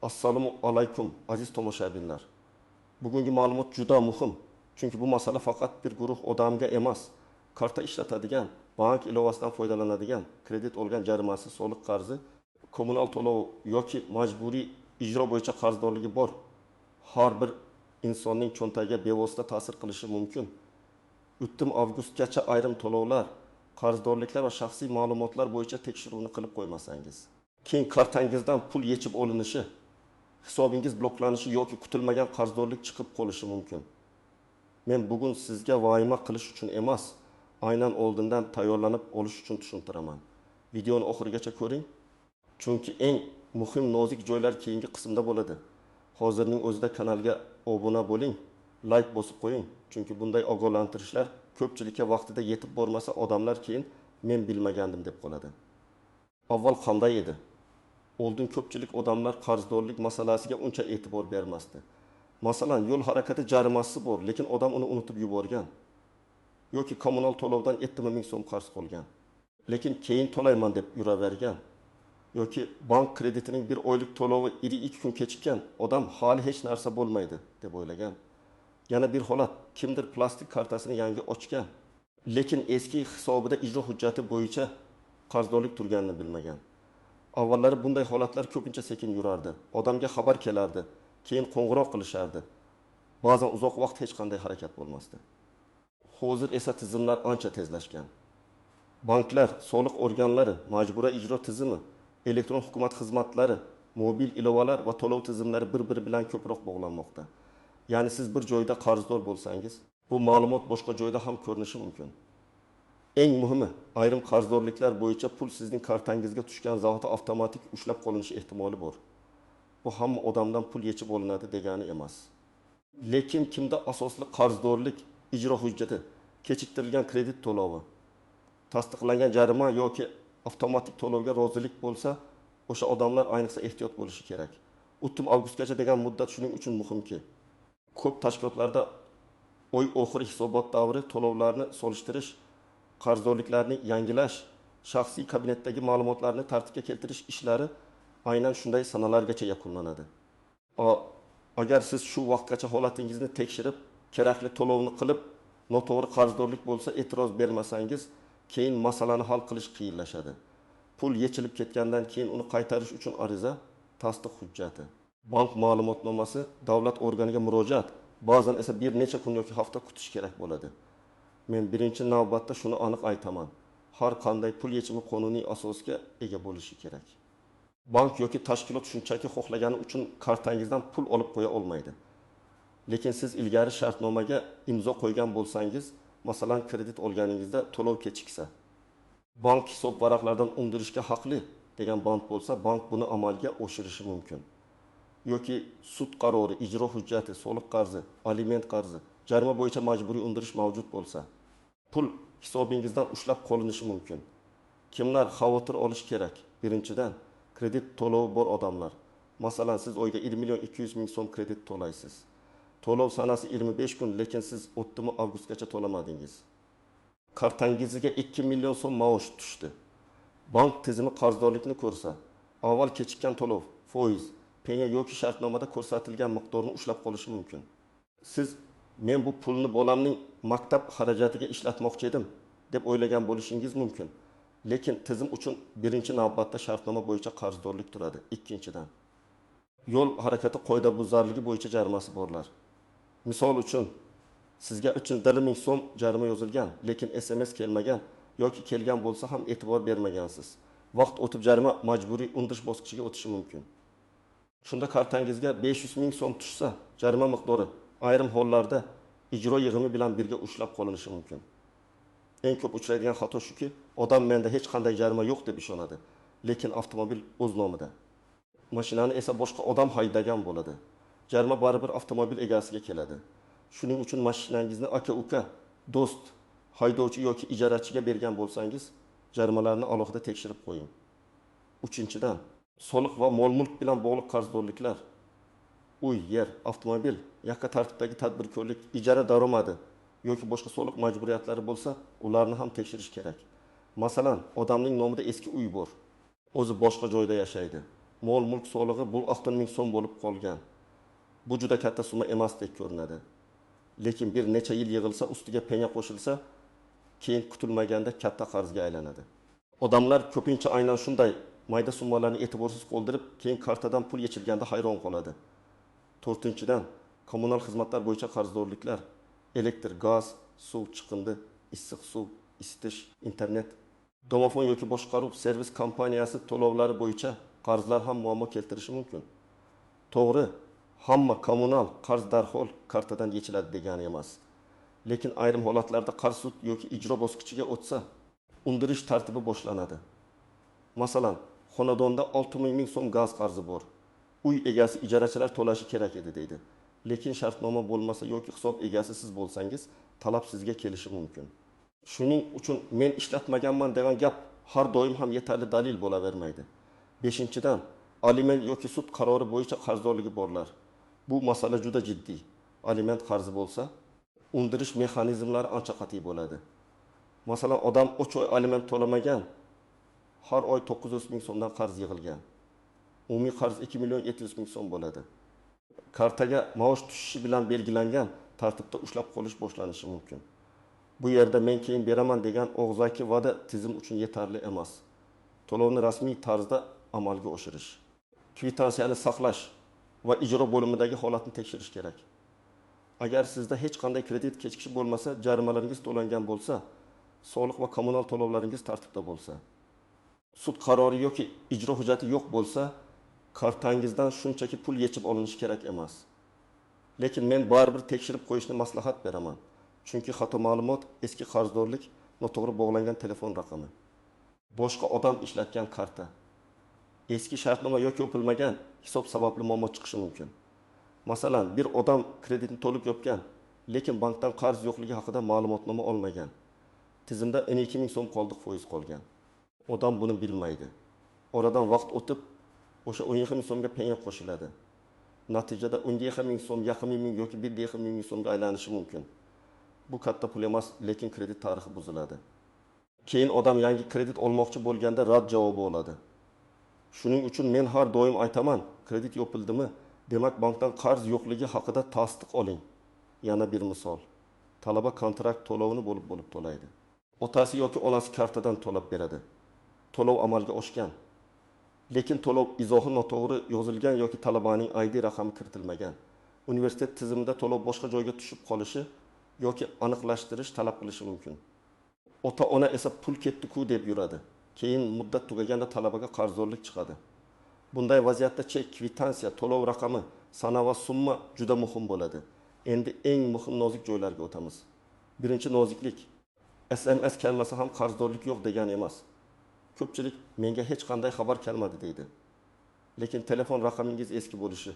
Assalomu alaykum aziz tomoshabinlar. Bugungi ma'lumot juda muhim. Chunki bu masala faqat bir guruh odamga emas, karta ishlatadigan, bank ilovasidan foydalanadigan, kredit olgan jarimasi, soliq qarzi, kommunal to'lov yoki majburiy ijro bo'yicha qarzdorligi bor har bir insonning cho'ntagiga bevosita ta'sir qilishi mumkin. O'ttim avgustgacha ayrim to'lovlar, qarzdorliklar va shaxsiy ma'lumotlar bo'yicha tekshiruvni qilib qo'ymasangiz, keyin kartangizdan pul yechib olinishi, hisobingiz bloklanishi yoki kutilmagan qarzdorlik chiqib qolishi mumkin. Men bugun sizga vahima qilish uchun emas, aynan oldindan tayyorlanib olish uchun tushuntiraman. Videoni oxirigacha ko'ring. Chunki eng muhim nozik joylar keyingi qismda bo'ladi. Hozirning o'zida kanalga obuna bo'ling, like bosib qo'ying. Chunki bunday ogohlantirishlar ko'pchilikka vaqtida yetib bormasa, odamlar keyin men bilmagandim deb qoladi. Avval qanday edi? Oldin ko'pchilik odamlar qarzdorlik masalasiga uncha e'tibor bermasdi. Masalan, yo'l harakati jarimasi bor, lekin odam uni unutib yuborgan. Yoki kommunal to'lovdan 70 ming so'm qarz qolgan. Lekin keyin to'layman deb yuravergan. Yoki bank kreditining bir oylik to'lovi 2 kun kechikkan, odam hali hech narsa bo'lmaydi deb o'ylagan. Yana bir holat, kimdir plastik kartasini yangi ochgan, lekin eski hisobida ijro hujjati bo'yicha qarzdorlik turganini bilmagan. Avvallari bunday holatlar ko'pincha sekin yurardi. Odamga xabar kelardi, keyin qo'ng'iroq qilishardi. Ba'zan uzoq vaqt hech qanday harakat bo'lmasdi. Hozir esa tizimlar ancha tezlashgan. Banklar, soliq organlari, majburiy ijro tizimi, elektron hukumat xizmatlari, mobil ilovalar va to'lov tizimlari bir-biri bilan ko'proq bog'lanmoqda. Ya'ni siz bir joyda qarzdor bo'lsangiz, bu ma'lumot boshqa joyda ham ko'rinishi mumkin. Eng muhimi, ayrim qarzdorliklar bo'yicha pul sizning kartangizga tushgan zahoti avtomatik ushlab qolinishi ehtimoli bor. Bu hamma odamdan pul yechib olinadi degani emas. Lekin kimda asosli qarzdorlik, ijro hujjati, kechiktirilgan kredit to'lovi, tasdiqlangan jarima yoki avtomatik to'lovga rozilik bo'lsa, o'sha odamlar ayniqsa ehtiyot bo'lishi kerak. O'ttim avgustgacha degan muddat shuning uchun muhimki, ko'p tashkilotlarda oy oxiri hisobot davri to'lovlarni solishtirish, qarzdorliklarni yangilash, shaxsiy kabinetdagi ma'lumotlarni tartibga keltirish ishlari aynan shunday sanalargacha yakunlanadi. Agar siz shu vaqtgacha holatingizni tekshirib, kerakli to'lovni qilib, noto'g'ri qarzdorlik bo'lsa e'tiroz bermasangiz, keyin masalani hal qilish qiyinlashadi. Pul yechilib ketgandan keyin uni qaytarish uchun ariza, tasdiq hujjati, bank ma'lumotnomasi, davlat organiga murojaat, ba'zan esa bir necha kun yoki hafta kutish kerak bo'ladi. Men birinchi navbatda shuni aniq aytaman. Har qanday pul yechimi qonuniy asosga ega bo'lishi kerak. Bank yoki tashkilot shunchaki xohlagani uchun kartangizdan pul olib qo'ya olmaydi. Lekin siz ilgari shartnomaga imzo qo'ygan bo'lsangiz, masalan, kredit olganingizda to'lov kechiksa, bank hisob varaqlaridan undirishga haqli degan band bo'lsa, bank buni amalga oshirishi mumkin. Yoki sud qarori, ijro hujjati, soliq qarzi, aliment qarzi, jarima bo'yicha majburiy undirish mavjud bo'lsa, pul hisobingizdan ushlab qolinishi mumkin. Kimlar xavotir olish kerak? Birinchidan, kredit to'lovi bor odamlar. Masalan, siz oyga 1 million 200 ming so'm kredit to'laysiz. To'lov sanasi 25 kun, lekin siz o'tdimi avgustgacha to'lamadingiz. Kartangizga 2 million so'm maosh tushdi. Bank tizimi qarzdorlikni ko'rsa, avval kechikkan to'lov, foiz, penya yoki shartnomada ko'rsatilgan miqdorni ushlab qolishi mumkin. Siz men bu pulni bolamning maktab xarajatiga ishlatmoqchi edim deb o'ylagan bo'lishingiz mumkin. Lekin tizim uchun birinchi navbatda shartnoma bo'yicha qarzdorlik turadi. Ikkinchidan, yo'l harakati qoidabuzarligi bo'yicha jarimasi borlar. Misol uchun, sizga 300 ming so'm jarima yozilgan, lekin SMS kelmagan yoki kelgan bo'lsa ham e'tibor bermagansiz. Vaqt o'tib jarima majburiy undirish bosqichiga o'tishi mumkin. Shunda kartangizga 500 ming so'm tushsa, jarima miqdori ayrim hollarda ijro yig'imi bilan birga ushlab qolinishi mumkin. Eng ko'p uchraydigan xato shuki, odam menda hech qanday jarima yo'q deb ishonadi, lekin avtomobil o'z nomida. Mashinani esa boshqa odam haydagan bo'ladi. Jarima baribir avtomobil egasiga keladi. Shuning uchun mashinangizni aka-uka, do'st, haydovchi yoki ijarachiga bergan bo'lsangiz, jarimalarni alohida tekshirib qo'ying. Uchinchidan, soliq va mol-mulk bilan bog'liq qarzdorliklar. Uy, yer, avtomobil, yakka tartibdagi tadbirkorlik, ijara daromadi yoki boshqa soliq majburiyatlari bo'lsa, ularni ham tekshirish kerak. Masalan, odamning nomida eski uy bor, o'zi boshqa joyda yashaydi. mol mulk solig'i bu 60 ming so'm bo'lib qolgan. Bu juda katta summa emasdek ko'rinadi. Lekin bir necha yil yig'ilsa, ustiga penya qo'shilsa, keyin kutilmaganda katta qarzga aylanadi. Odamlar ko'pincha aynan shunday mayda summalarni e'tiborsiz qoldirib, keyin kartadan pul yechilganda hayron qoladi. 4-dan kommunal xizmatlar bo'yicha qarzdorliklar, elektr, gaz, suv chiqindi, issiq suv, isitish, internet, domofon yoki boshqaruv servis kompaniyasi to'lovlari bo'yicha qarzlar ham muammo keltirishi mumkin. To'g'ri, hamma kommunal qarz darhol kartadan yechiladi degani emas. Lekin ayrim holatlarda qarz sud yoki ijro bosqichiga o'tsa, undirish tartibi boshlanadi. Masalan, xonadonda 60 ming so'm gaz qarzi bor. Uy egasi ijarachilar to'lashi kerak edi deydi. Lekin shartnoma bo'lmasa yoki hisob egasi siz bo'lsangiz, talab sizga kelishi mumkin. Shuning uchun men ishlatmaganman degan gap har doim ham yetarli dalil bo'lavermaydi. 5-dan aliment yoki sud qarori bo'yicha qarzdorligi borlar. Bu masala juda jiddiy. Aliment qarzi bo'lsa, undirish mexanizmlari ancha qat'iy bo'ladi. Masalan, odam 3 oy aliment to'lamagan, har oy 900 ming so'mdan qarz yig'ilgan. Umumiy qarz 2 million 700 ming so'm bo'ladi. Kartaga maosh tushishi bilan belgilangan tartibda ushlab qolish boshlanishi mumkin. Bu yerda men keyin beraman degan og'zaki va'da tizim uchun yetarli emas. To'lovni rasmiy tarzda amalga oshirish, kvitansiyani saqlash va ijro bo'limidagi holatni tekshirish kerak. Agar sizda hech qanday kredit kechikishi bo'lmasa, jarimalaringiz to'langan bo'lsa, soliq va kommunal to'lovlaringiz tartibda bo'lsa, sud qarori yoki ijro hujjati yo'q bo'lsa, kartangizdan shunchaki pul yechib olinishi kerak emas. Lekin men baribir tekshirib qo'yishni maslahat beraman. Chunki xato ma'lumot, eski qarzdorlik, noto'g'ri bog'langan telefon raqami, boshqa odam ishlatgan karta, eski shartnoma yoki o'pilmagan hisob sababli muammo chiqishi mumkin. Masalan, bir odam kreditni to'liq yopgan, lekin bankdan qarz yo'qligi haqida ma'lumotnoma olmagan. Tizimda 12 ming so'm qoldiq foiz qolgan. Odam buni bilmaydi. Oradan vaqt o'tib, o'sha 12 ming so'mga penya qo'shiladi. Natijada 12 ming so'm, yaqin ming yoki 1,5 ming so'mga aylanishi mumkin. Bu katta pul emas, lekin kredit tarixi buziladi. Keyin odam yangi kredit olmoqchi bo'lganda rad javobi oladi. Shuning uchun men har doim aytaman, kredit yopildimi, demak bankdan qarz yo'qligi haqida tasdiq oling. Yana bir misol. Talaba kontrakt to'lovini bo'lib to'laydi. Otasi yoki onasi kartadan to'lab beradi. To'lov amalga oshgan. Lekin to'lov izohi noto'g'ri yozilgan yoki talabaning ID raqami kiritilmagan. Universitet tizimida to'lov boshqa joyga tushib qolishi yoki aniqlashtirish talab qilishi mumkin. Ota-ona esa pul ketdi-ku deb yuradi. Keyin muddat tugaganda talabaga qarzdorlik chiqadi. Bunday vaziyatda chek, kvitansiya, to'lov raqami, sana va summa juda muhim bo'ladi. Endi eng muhim nozik joylarga o'tamiz. Birinchi noziklik. SMS kelmasa ham qarzdorlik yo'q degani emas. Ko'pchilik menga hech qanday xabar kelmadi deydi. Lekin telefon raqamingiz eski bo'lishi,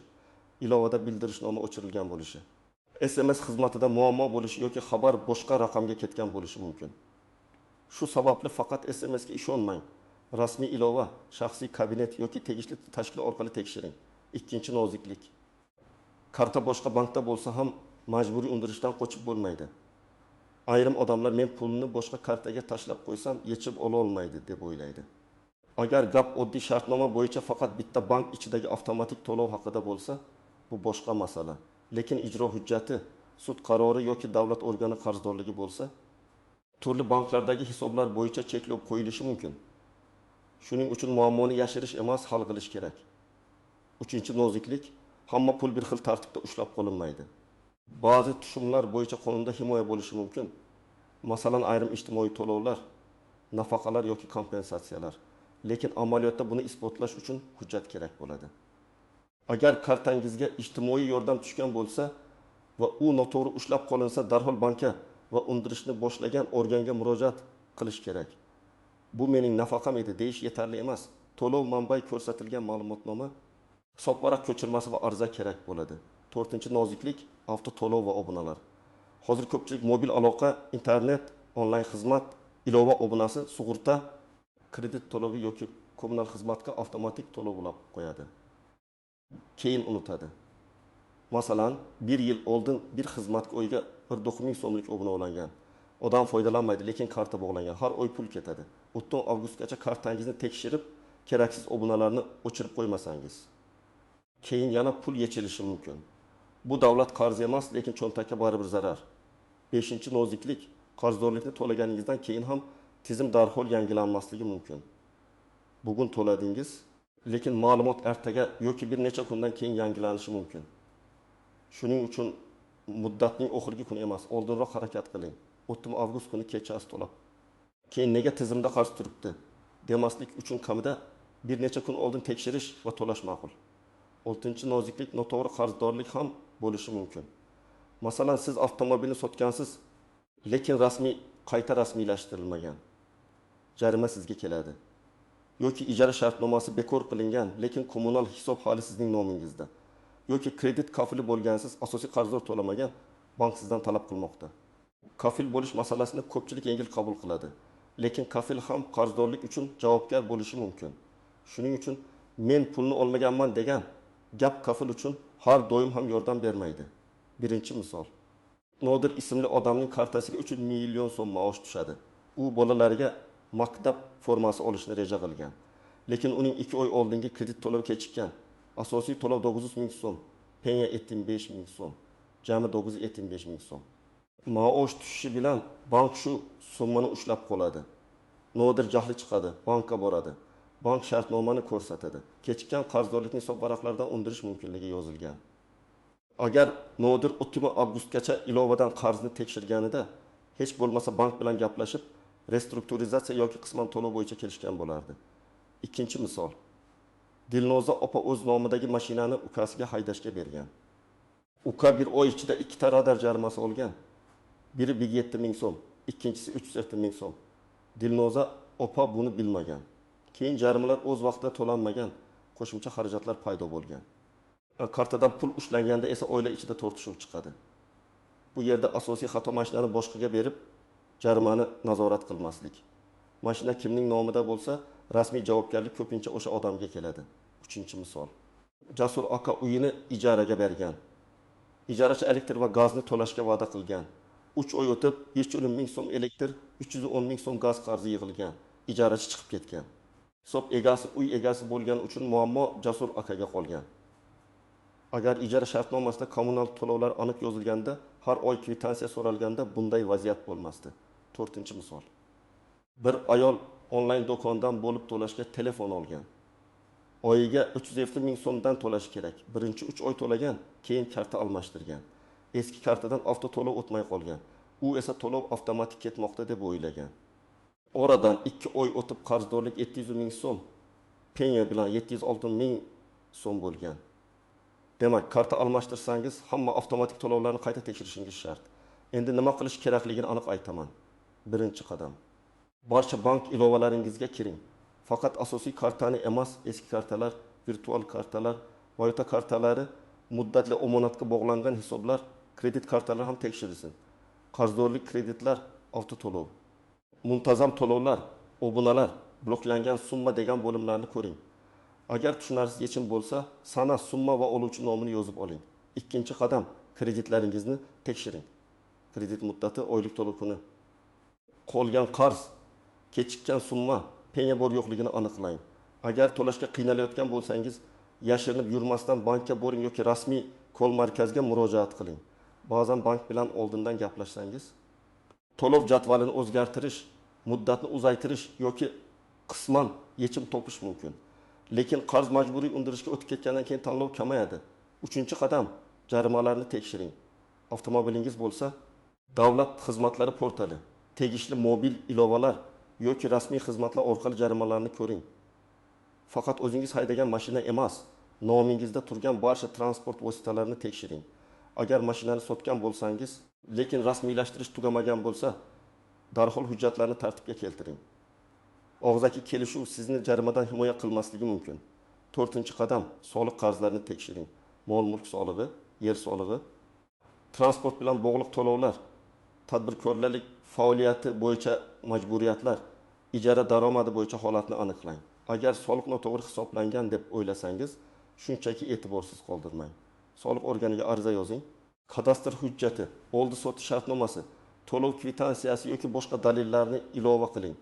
ilovada bildirishnoma o'chirilgan bo'lishi, SMS xizmatida muammo bo'lishi yoki xabar boshqa raqamga ketgan bo'lishi mumkin. Shu sababli faqat SMSga ishonmang. Rasmiy ilova, shaxsiy kabinet yoki tegishli tashkilot orqali tekshiring. Ikkinchi noziklik. Karta boshqa bankda bo'lsa ham majburiy undirishdan qochib bo'lmaydi. Ayrim odamlar men pulni boshqa kartaga tashlab qo'ysam, yechib ola olmaydi deb o'ylaydi. Agar gap oddiy shartnoma bo'yicha faqat bitta bank ichidagi avtomatik to'lov haqida bo'lsa, bu boshqa masala. Lekin ijro hujjati, sud qarori yoki davlat organi qarzdorligi bo'lsa, turli banklardagi hisoblar bo'yicha cheklov qo'yilishi mumkin. Shuning uchun muammoni yashirish emas, hal qilish kerak. Uchinchi noziklik, hamma pul bir xil tartibda ushlab qolinmaydi. Ba'zi tushumlar bo'yicha qonunda himoya bo'lishi mumkin. Masalan, ayrim ijtimoiy to'lovlar, nafaqalar yoki kompensatsiyalar. Lekin amaliyotda buni isbotlash uchun hujjat kerak bo'ladi. Agar kartangizga ijtimoiy yordam tushgan bo'lsa va u noto'g'ri ushlab qolinsa, darhol bankka va undirishni boshlagan organga murojaat qilish kerak. Bu mening nafaqam edi deyish yetarli emas. To'lov manbai ko'rsatilgan ma'lumotnoma, hisobvaraq ko'chirmasi va ariza kerak bo'ladi. 4-noziklik, avto to'lov va obunalar. Hozir ko'pchilik mobil aloqa, internet, onlayn xizmat, ilova obunasi, sug'urta, kredit to'lovi yoki kommunal xizmatga avtomatik to'lov ulab qo'yadi. Keyin unutadi. Masalan, 1 yil oldin bir xizmatga oyga 19 ming so'mlik obuna olingan. Odam foydalanmaydi, lekin karta bog'langan. Har oy pul ketadi. 10 avgustgacha kartangizni tekshirib, keraksiz obunalarni o'chirib qo'ymasangiz. Keyin yana pul yechilishi mumkin. Bu davlat qarzi emas, lekin cho'ntakka baribir zarar. 5-noziklik, qarzdorlikni to'laganingizdan keyin ham tizim darhol yangilanmasligi mumkin. Bugun to'ladingiz, lekin ma'lumot ertaga yoki bir necha kundan keyin yangilanishi mumkin. Shuning uchun muddatning oxirgi kuni emas, oldinroq harakat qiling. 30 avgust kuni kechasi to'lab. Keyin nega tizimda qarz turibdi demaslik uchun kamida bir necha kun oldin tekshirish va to'lash ma'qul. 6-noziklik, noto'g'ri qarzdorlik ham bo'lishi mumkin. Masalan, siz avtomobilni sotgansiz, lekin qayta rasmiylashtirilmagan. Jarima sizga keladi. Yoki ijara shartnomasi bekor qilingan, lekin kommunal hisob hali sizning nomingizda. Yoki kredit kafili bo'lgansiz, asosiy qarzdor to'lamagan, bank sizdan talab qilmoqda. Kafil bo'lish masalasini ko'pchilik yengil qabul qiladi, lekin kafil ham qarzdorlik uchun javobgar bo'lishi mumkin. Shuning uchun men pulni olmaganman degan gap kafil uchun har doim ham yordam bermaydi. Birinchi misol. Nodir ismli odamning kartasiga 3 million so'm maosh tushadi. U bolalariga maktab formasi olishni reja qilgan. Lekin uning 2 oy oldingi kredit to'lovi kechikkan. Asosiy to'lov 900 ming so'm, penya 75 ming so'm, jami 975 ming so'm. Maosh tushishi bilan bank shu summani ushlab qoladi. Nodir jahli chiqadi, bankka boradi. Bank shartnomani ko'rsatadi. Kechikkan qarzdorlikni hisob varaqlaridan undirish mumkinligi yozilgan. Agar Nodir 30 avgustgacha ilovadan qarzni tekshirganida hech bo'lmasa bank bilan gaplashib, restrukturizatsiya yoki qisman to'lov bo'yicha kelishgan bo'lardi. Ikkinchi misol. Dilnoza opa o'z nomidagi mashinani ukasiga haydashga bergan. Uka bir oy ichida 2 ta radar jarimasi olgan. Biri 7 ming so'm, ikkinchisi 307 ming so'm. Dilnoza opa buni bilmagan. Keyin jarimalar o'z vaqtida to'lanmagan, qo'shimcha xarajatlar paydo bo'lgan. Kartadan pul ushlanganda esa oila ichida tortishuv chiqadi. Bu yerda asosiy xato mashinani boshqaga berib, jarimani nazorat qilmaslik. Mashina kimning nomida bo'lsa, rasmiy javobgarlik ko'pincha o'sha odamga keladi. 3-misol. Jasur aka uyini ijaraga bergan. Ijarachi elektr va gazni to'lashga va'da qilgan. 3 oy o'tib 520 ming so'm elektr, 310 ming so'm gaz qarzi yig'ilgan. Ijarachi chiqib ketgan. Hisob egasi uy egasi bo'lgani uchun muammo Jasur akaga qolgan. Agar ijara shartnomasida kommunal to'lovlar aniq yozilganda, har oy kvitansiya so'ralganda bunday vaziyat bo'lmasdi. 4-misol. Bir ayol onlayn do'kondan bo'lib to'lashga telefon olgan. Oyiga 350 ming so'mdan to'lash kerak. Birinchi 3 oy to'lagan, keyin karta almashtirgan. Eski kartadan avto to'lov o'tmay qolgan. U esa to'lov avtomatik ketmoqda deb o'ylagan. Oradan 2 oy o'tib qarzdorlik 700 ming so'm, penya bilan 706 ming so'm bo'lgan. Demak, karta almashtirsangiz, hamma avtomatik to'lovlarni qayta tekshirishingiz shart. Endi nima qilish kerakligini aniq aytaman. Birinchi qadam. Barcha bank ilovalaringizga kiring. Faqat asosiy kartani emas, eski kartalar, virtual kartalar, valyuta kartalari, muddatli omonatga bog'langan hisoblar, kredit kartalari ham tekshirilsin. Qarzdorlik kreditlar, avto to'lov, muntazam to'lovlar, obunalar, bloklangan summa degan bo'limlarni ko'ring. Agar tushunarsiz yechim bo'lsa, sana, summa va oluvchi nomini yozib oling. Ikkinchi qadam, kreditlaringizni tekshiring. Kredit muddati, oylik to'lov kuni, qolgan qarz, kechikkan summa, penya bor yo'qligini aniqlang. Agar to'lashga qiynalayotgan bo'lsangiz, yashirinib yurmasdan bankka boring yoki rasmiy kol markaziga murojaat qiling. Ba'zan bank bilan oldindan gaplashsangiz, to'lov jadvalini o'zgartirish, muddatni uzaytirish yoki qisman yechim topish mumkin. Lekin qarz majburiy undirishga o'tib ketgandan keyin tanlov kamayadi. 3-qadam, jarimalarni tekshiring. Avtomobilingiz bo'lsa, davlat xizmatlari portali, tegishli mobil ilovalar yoki rasmiy xizmatlar orqali jarimalarni ko'ring. Faqat o'zingiz haydagan mashina emas, nomingizda turgan barcha transport vositalarini tekshiring. Agar mashinani sotgan bo'lsangiz, lekin rasmiylashtirish tugamagan bo'lsa, darhol hujjatlarni tartibga keltiring. Og'zaki kelishuv sizni jarimadan himoya qilmasligi mumkin. 4-qadam, soliq qarzlarini tekshiring. Mol-mulk solig'i, yer solig'i, transport bilan bog'liq to'lovlar, tadbirkorlik faoliyati bo'yicha majburiyatlar, ijara daromadi bo'yicha holatni aniqlang. Agar soliq noto'g'ri hisoblangan deb o'ylasangiz, shunchaki e'tiborsiz qoldirmang. Soliq organiga ariza yozing. Kadastr hujjati, oldi sotish shartnomasi, to'lov kvitansiyasi yoki boshqa dalillarni ilova qiling.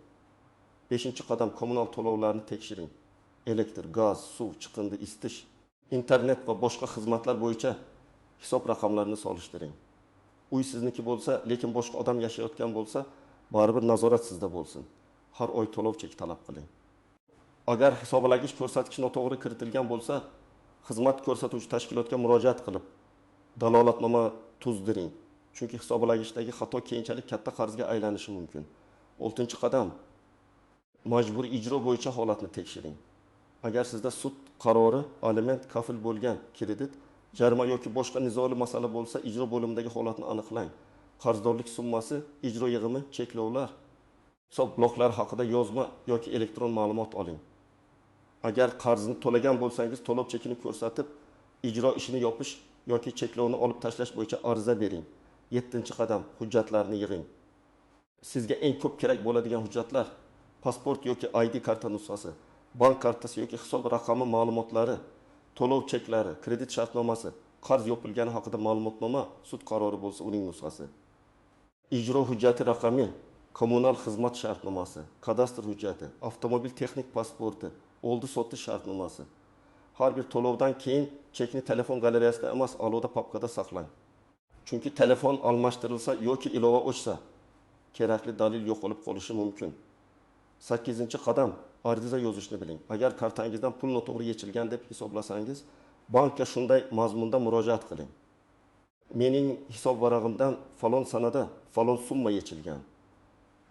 5-qadam, kommunal to'lovlarni tekshiring. elektr, gaz, suv, chiqindi, isitish, internet va boshqa xizmatlar bo'yicha hisob raqamlarini solishtiring. Uy sizniki bo'lsa, lekin boshqa odam yashayotgan bo'lsa, baribir nazorat sizda bo'lsin. Har oy to'lov chek talab qiling. Agar hisoblagich ko'rsatkich noto'g'ri kiritilgan bo'lsa, xizmat ko'rsatuvchi tashkilotga murojaat qilib, dalolatnoma tuzdiring. Chunki hisoblagichdagi xato keyinchalik katta qarzga aylanishi mumkin. 6-qadam, majburiy ijro bo'yicha holatni tekshiring. Agar sizda sud qarori, aliment, kafil bo'lgan kredit, jarima yoki boshqa nizoli masala bo'lsa, ijro bo'limidagi holatni aniqlang. Qarzdorlik summasi, ijro yig'imi, cheklovlar, hisob bloklari haqida yozma yoki elektron ma'lumot oling. Agar qarzni to'lagan bo'lsangiz, to'lov chekini ko'rsatib, ijro ishini yopish yoki cheklovni olib tashlash bo'yicha ariza bering. 7-qadam, hujjatlarni yig'ing. Sizga eng ko'p kerak bo'ladigan hujjatlar: pasport yoki ID karta nusxasi, bank kartasi yoki hisob raqami ma'lumotlari, to'lov cheklari, kredit shartnomasi, qarz yopilgani haqida ma'lumotnoma, sud qarori bo'lsa uning nusxasi, ijro hujjati raqami, kommunal xizmat shartnomasi, kadastr hujjati, avtomobil texnik pasporti, oldi-sotdi shartnomasi. Har bir to'lovdan keyin chekni telefon galereyasida emas, alohida papkada saqlang. Chunki telefon almashtirilsa yoki ilova o'chsa, kerakli dalil yo'qolib qolishi mumkin. 8-qadam, ariza yozishni biling. Agar kartangizdan pul noto'g'ri yechilgan deb hisoblasangiz, bankka shunday mazmunda murojaat qiling. Mening hisob varag'imdan falon sanada falon summa yechilgan.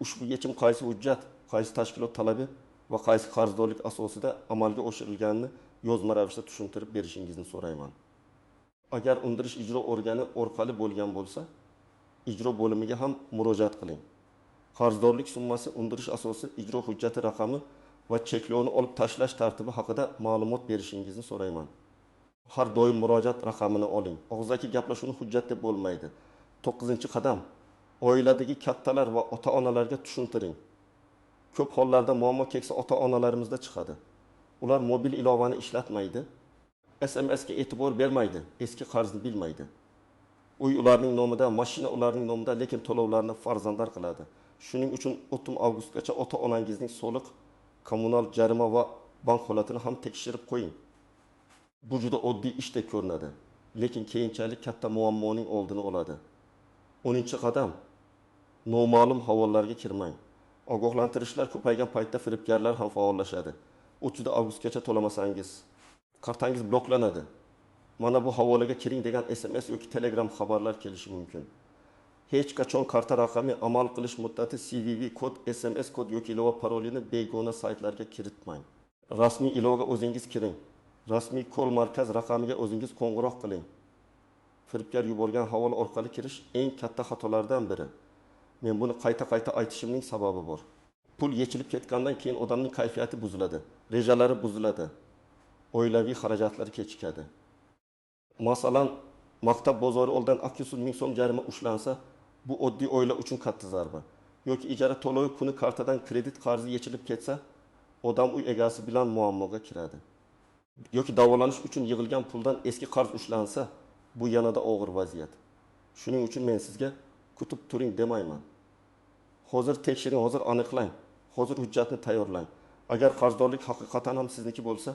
Ushbu yechim qaysi hujjat, qaysi tashkilot talabi va qaysi qarzdorlik asosida amalga oshirilganini yozma ravishda tushuntirib berishingizni so'rayman. Agar undirish ijro organi orqali bo'lgan bo'lsa, ijro bo'limiga ham murojaat qiling. Qarzdorlik summasi, undirish asosi, ijro hujjati raqami va cheklovni olib tashlash tartibi haqida ma'lumot berishingizni so'rayman. Har doim murojaat raqamini oling. Og'zaki gaplashuvni hujjat deb bo'lmaydi. 9-qadam, oiladagi kattalar va ota-onalarga tushuntiring. Ko'p hollarda muammo keksa ota-onalarimizda chiqadi. Ular mobil ilovani ishlatmaydi, SMS ga e'tibor bermaydi, eski qarzni bilmaydi. Uy ularning nomida, mashina ularning nomida, lekin to'lovlarni farzandlar qiladi. Shuning uchun 30 avgustgacha ota-onangizning soliq, kommunal jarima va bank holatini ham tekshirib qo'ying. Bu juda oddiy ishdek ko'rinadi, lekin keyinchalik katta muammoning oldini oladi. 10-qadam, noma'lum havollarga kirmang. Ogohlantirishlar ko'paygan paytda firibgarlar ham faollashadi. 30 avgustgacha to'lamasangiz, kartangiz bloklanadi. Mana bu havolaga kiring degan SMS yoki Telegram xabarlar kelishi mumkin. Hech qachon karta raqami, amal qilish muddati, CVV kod, SMS kod yoki ilova parolini begona saytlarga kiritmang. Rasmiy ilovaga o'zingiz kiring. Rasmiy kol markaz raqamiga o'zingiz qo'ng'iroq qiling. Firibgar yuborgan havola orqali kirish eng katta xatolardan biri. Men buni qayta-qayta aytishimning sababi bor. Pul yechilib ketgandan keyin odamning kayfiyati buziladi, rejalari buziladi, oilaviy xarajatlari kechikadi. Masalan, maktab bozori oldidan 200 ming so'm jarima ushlansa, bu oddiy oila uchun katta zarba. Yoki ijara to'lovi kuni kartadan kredit qarzi yechilib ketsa, odam uy egasi bilan muammoga kiradi. Yoki davolanish uchun yig'ilgan puldan eski qarz ushlansa, bu yanada og'ir vaziyat. Shuning uchun men sizga kutib turing demayman. Hozir tekshiring, hozir aniqlang, hozir hujjatni tayyorlang. Agar qarzdorlik haqiqatan ham sizniki bo'lsa,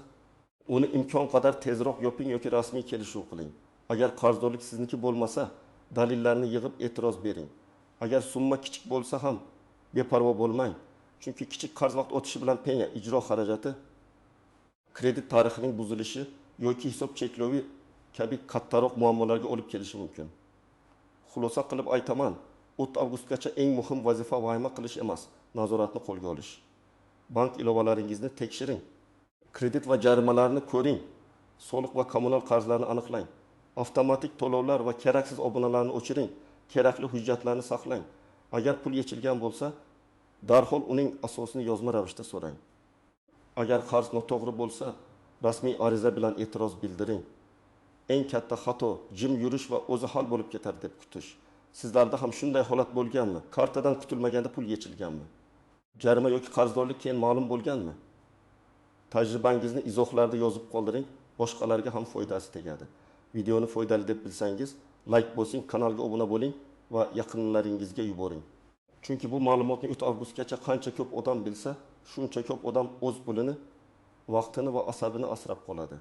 uni imkon qadar tezroq yoping yoki rasmiy kelishuv qiling. Agar qarzdorlik sizniki bo'lmasa, dalillarni yig'ib e'tiroz bering. Agar summa kichik bo'lsa ham beparvo bo'lmang. Chunki kichik qarz vaqt o'tishi bilan penya, ijro xarajati, kredit tarixining buzilishi yoki hisob cheklovi kabi kattaroq muammolarga olib kelishi mumkin. Xulosa qilib aytaman, 30 avgustgacha eng muhim vazifa vayma qilish emas, nazoratni qo'lga olish. Bank ilovalaringizni tekshiring. Kredit va jarimalarni ko'ring. Soliq va kommunal qarzlarni aniqlang. Avtomatik to'lovlar va keraksiz obunalarni o'chiring. Kerakli hujjatlarni saqlang. Agar pul yechilgan bo'lsa, darhol uning asosini yozma ravishda so'rang. Agar qarz noto'g'ri bo'lsa, rasmiy ariza bilan e'tiroz bildiring. Eng katta xato jim yurish va o'zi hal bo'lib ketar deb kutish. Sizlarda ham shunday holat bo'lganmi? Kartadan kutilmaganda pul yechilganmi? Jarima yoki qarzdorlik keyin ma'lum bo'lganmi? Tajribangizni izohlarda yozib qoldiring, boshqalarga ham foydasi tegadi. Videoni foydali deb bilsangiz, like bosing, kanalga obuna bo'ling va yaqinlaringizga yuboring. Chunki bu ma'lumotni 3 avgustgacha qancha ko'p odam bilsa, shuncha ko'p odam o'z pulini vaqtini va asabini asrab qoladi.